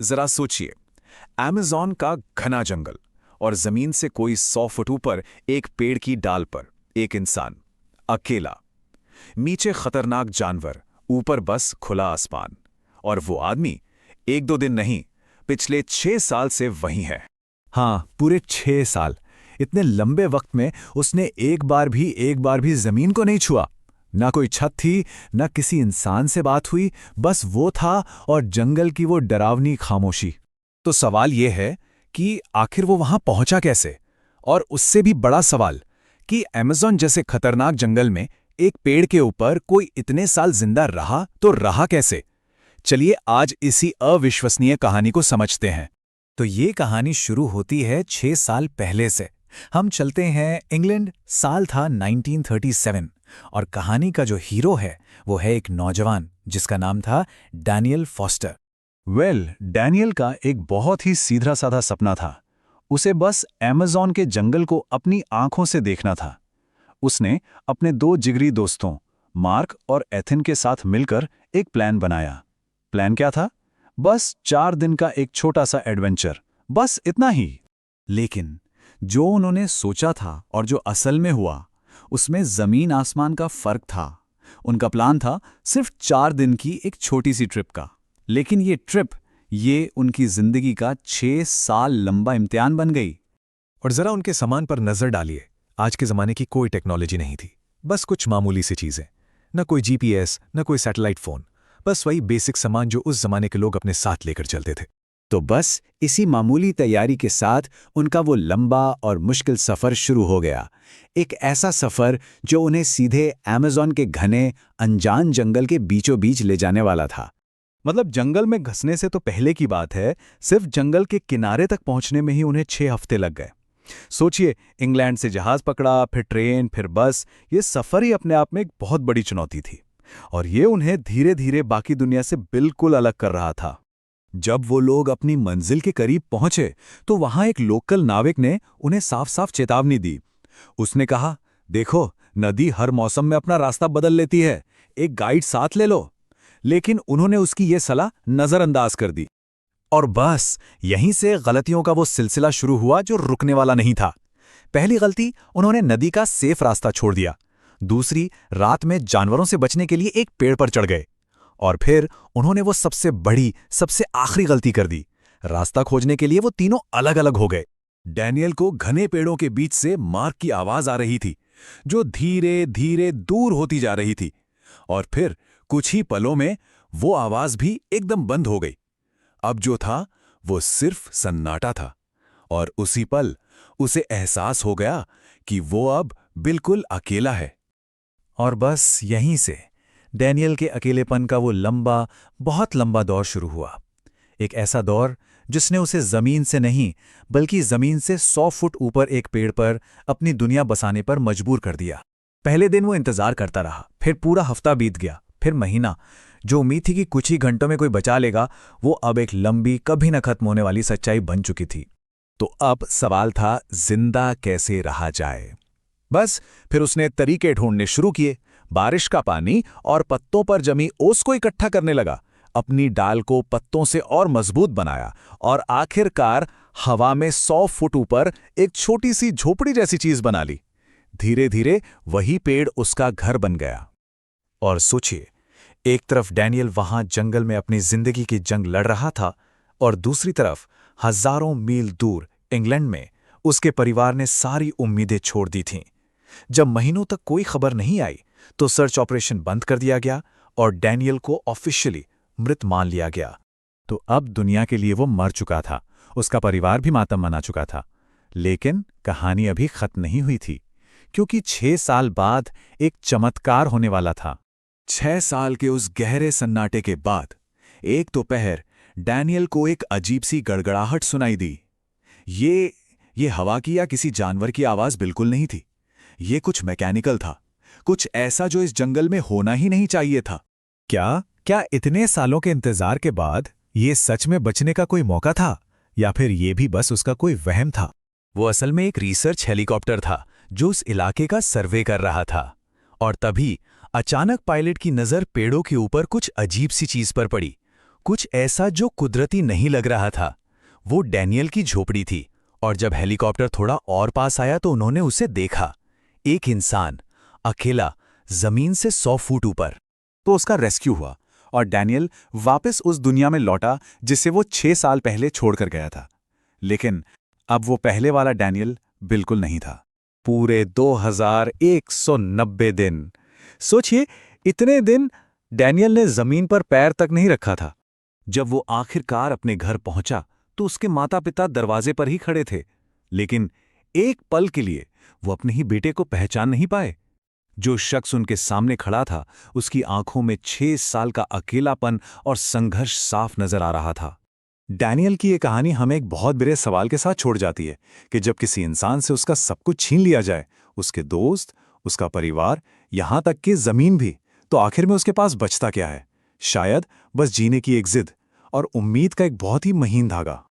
जरा सोचिए, अमेज़न का घना जंगल और जमीन से कोई 100 फुट ऊपर एक पेड़ की डाल पर एक इंसान, अकेला। नीचे खतरनाक जानवर, ऊपर बस खुला आसमान। और वो आदमी 1-2 दिन नहीं, पिछले 6 साल से वहीं है। हाँ, पूरे 6 साल। इतने लंबे वक्त में उसने एक बार भी जमीन को नहीं छुआ। ना कोई छत थी, ना किसी इंसान से बात हुई, बस वो था और जंगल की वो डरावनी खामोशी। तो सवाल ये है कि आखिर वो वहां पहुंचा कैसे? और उससे भी बड़ा सवाल कि अमेज़न जैसे खतरनाक जंगल में एक पेड़ के ऊपर कोई इतने साल जिंदा रहा तो रहा कैसे? चलिए आज इसी अविश्वसनीय कहानी को समझते हैं। तो ये कहानी शुरू होती है 6 साल पहले से। हम चलते हैं इंग्लैंड, साल था 1937 और कहानी का जो हीरो है वो है एक नौजवान जिसका नाम था डैनियल फॉस्टर। डैनियल का एक बहुत ही सीधा साधा सपना था। उसे बस अमेज़न के जंगल को अपनी आंखों से देखना था। उसने अपने 2 जिगरी दोस्तों मार्क और एथिन के साथ मिलकर एक प्लान बनाया। प्लान क्या था? बस 4 दिन का एक छोटा सा एडवेंचर, बस इतना ही। लेकिन जो उन्होंने सोचा था और जो असल में हुआ, उसमें जमीन आसमान का फर्क था। उनका प्लान था सिर्फ 4 दिन की एक छोटी सी ट्रिप का, लेकिन ये उनकी जिंदगी का 6 साल लंबा इम्तिहान बन गई। और जरा उनके सामान पर नजर डालिए। आज के जमाने की कोई टेक्नोलॉजी नहीं थी, बस कुछ मामूली सी चीजें। न कोई जीपीएस, न कोई सैटेलाइट फोन, बस वही बेसिक सामान जो उस जमाने के लोग अपने साथ लेकर चलते थे। तो बस इसी मामूली तैयारी के साथ उनका वो लंबा और मुश्किल सफर शुरू हो गया। एक ऐसा सफर जो उन्हें सीधे अमेज़न के घने अनजान जंगल के बीचों बीच ले जाने वाला था। मतलब जंगल में घुसने से तो पहले की बात है, सिर्फ जंगल के किनारे तक पहुंचने में ही उन्हें 6 हफ्ते लग गए। सोचिए, इंग्लैंड से जहाज पकड़ा, फिर ट्रेन, फिर बस। ये सफर ही अपने आप में एक बहुत बड़ी चुनौती थी और ये उन्हें धीरे धीरे बाकी दुनिया से बिल्कुल अलग कर रहा था। जब वो लोग अपनी मंजिल के करीब पहुंचे तो वहां एक लोकल नाविक ने उन्हें साफ साफ चेतावनी दी। उसने कहा, देखो, नदी हर मौसम में अपना रास्ता बदल लेती है, एक गाइड साथ ले लो। लेकिन उन्होंने उसकी ये सलाह नजरअंदाज कर दी। और बस यहीं से गलतियों का वो सिलसिला शुरू हुआ जो रुकने वाला नहीं था। पहली गलती, उन्होंने नदी का सेफ रास्ता छोड़ दिया। दूसरी, रात में जानवरों से बचने के लिए एक पेड़ पर चढ़ गए। और फिर उन्होंने वो सबसे बड़ी, सबसे आखिरी गलती कर दी। रास्ता खोजने के लिए वो तीनों अलग अलग हो गए। डैनियल को घने पेड़ों के बीच से मार्क की आवाज आ रही थी, जो धीरे धीरे दूर होती जा रही थी। और फिर कुछ ही पलों में वो आवाज भी एकदम बंद हो गई। अब जो था वो सिर्फ सन्नाटा था। और उसी पल उसे एहसास हो गया कि वो अब बिल्कुल अकेला है। और बस यहीं से डैनियल के अकेलेपन का वो लंबा, बहुत लंबा दौर शुरू हुआ। एक ऐसा दौर जिसने उसे जमीन से नहीं, बल्कि जमीन से 100 फुट ऊपर एक पेड़ पर अपनी दुनिया बसाने पर मजबूर कर दिया। पहले दिन वो इंतजार करता रहा, फिर पूरा हफ्ता बीत गया, फिर महीना। जो उम्मीद थी कि कुछ ही घंटों में कोई बचा लेगा, वो अब एक लंबी, कभी न खत्म होने वाली सच्चाई बन चुकी थी। तो अब सवाल था, जिंदा कैसे रहा जाए? बस फिर उसने तरीके ढूंढने शुरू किए। बारिश का पानी और पत्तों पर जमी ओस को इकट्ठा करने लगा, अपनी डाल को पत्तों से और मजबूत बनाया और आखिरकार हवा में 100 फुट ऊपर एक छोटी सी झोपड़ी जैसी चीज बना ली। धीरे धीरे वही पेड़ उसका घर बन गया। और सोचिए, एक तरफ डैनियल वहां जंगल में अपनी जिंदगी की जंग लड़ रहा था और दूसरी तरफ हजारों मील दूर इंग्लैंड में उसके परिवार ने सारी उम्मीदें छोड़ दी थीं। जब महीनों तक कोई खबर नहीं आई तो सर्च ऑपरेशन बंद कर दिया गया और डैनियल को ऑफिशियली मृत मान लिया गया। तो अब दुनिया के लिए वो मर चुका था, उसका परिवार भी मातम मना चुका था। लेकिन कहानी अभी खत्म नहीं हुई थी, क्योंकि 6 साल बाद एक चमत्कार होने वाला था। 6 साल के उस गहरे सन्नाटे के बाद एक दोपहर डैनियल को एक अजीब सी गड़गड़ाहट सुनाई दी। ये हवा की या किसी जानवर की आवाज बिल्कुल नहीं थी। ये कुछ मैकेनिकल था, कुछ ऐसा जो इस जंगल में होना ही नहीं चाहिए था। क्या इतने सालों के इंतजार के बाद ये सच में बचने का कोई मौका था, या फिर ये भी बस उसका कोई वहम था? वो असल में एक रिसर्च हेलीकॉप्टर था जो उस इलाके का सर्वे कर रहा था। और तभी अचानक पायलट की नजर पेड़ों के ऊपर कुछ अजीब सी चीज पर पड़ी। कुछ ऐसा जो कुदरती नहीं लग रहा था। वो डैनियल की झोपड़ी थी, और जब हेलीकॉप्टर थोड़ा और पास आया तो उन्होंने उसे देखा। एक इंसान, अकेला, जमीन से 100 फुट ऊपर। तो उसका रेस्क्यू हुआ और डैनियल वापस उस दुनिया में लौटा जिसे वो 6 साल पहले छोड़कर गया था। लेकिन अब वो पहले वाला डैनियल बिल्कुल नहीं था। पूरे 2190 दिन। सोचिए, इतने दिन डैनियल ने जमीन पर पैर तक नहीं रखा था। जब वो आखिरकार अपने घर पहुंचा तो उसके माता पिता दरवाजे पर ही खड़े थे, लेकिन एक पल के लिए वो अपने ही बेटे को पहचान नहीं पाए। जो शख्स उनके सामने खड़ा था, उसकी आंखों में 6 साल का अकेलापन और संघर्ष साफ नजर आ रहा था। डैनियल की ये कहानी हमें एक बहुत बड़े सवाल के साथ छोड़ जाती है कि जब किसी इंसान से उसका सब कुछ छीन लिया जाए, उसके दोस्त, उसका परिवार, यहां तक कि जमीन भी, तो आखिर में उसके पास बचता क्या है? शायद बस जीने की एक जिद और उम्मीद का एक बहुत ही महीन धागा।